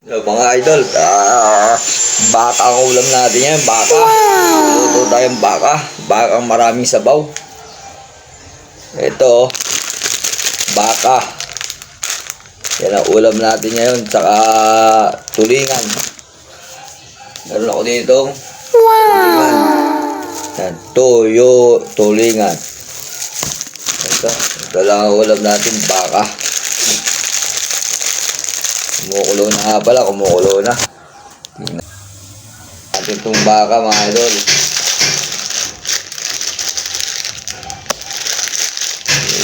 Hello mga idol, baka ang ulam natin yan, baka. Luto tayong baka, bakang maraming sabaw. Ito, baka. Yan ang ulam natin ngayon, tsaka tulingan. Meron ako dito. Tulingan. Yan, toyo, tulingan. Ito lang ang ulam natin, baka. Kumukulo na nga pala, kumukulo na. Tingnan natin itong baka mga idol.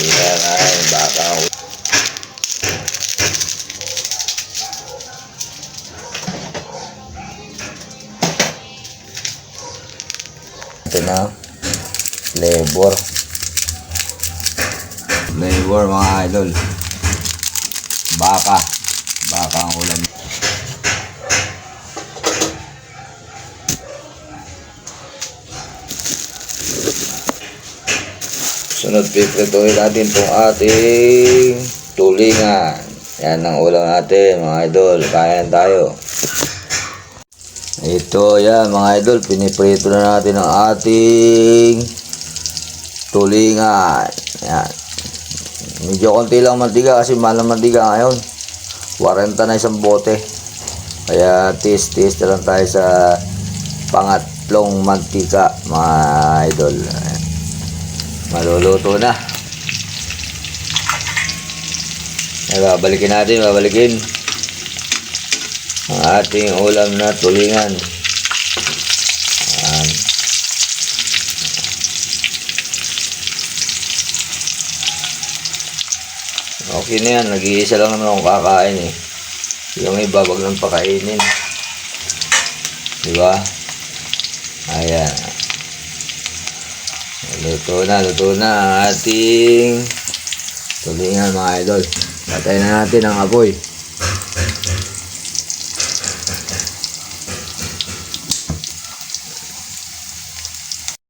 Ayan nga yung baka. Ito na, flavor. Flavor mga idol. Baka. Baka ang ulam. Sunod, piprituhin natin itong ating tulingan. Yan ang ulam natin mga idol. Kain tayo. Ito yan mga idol. Piniprito na natin ang ating tulingan. Yan. Medyo konti lang mantiga kasi mahal na mantiga ngayon. 40 na isang bote. Kaya tis-tis na lang tayo sa pangatlong mantika mga idol. Maluluto na. Babalikin natin, babalikin ang ating ulam na tulingan. Ayan. Okay na yan, nag-iisa lang naman akong kakain eh. Yung iba, wag nang pakainin. Diba? Ayan. Luto na ang ating tulingan mga idol. Patayin na natin ang apoy.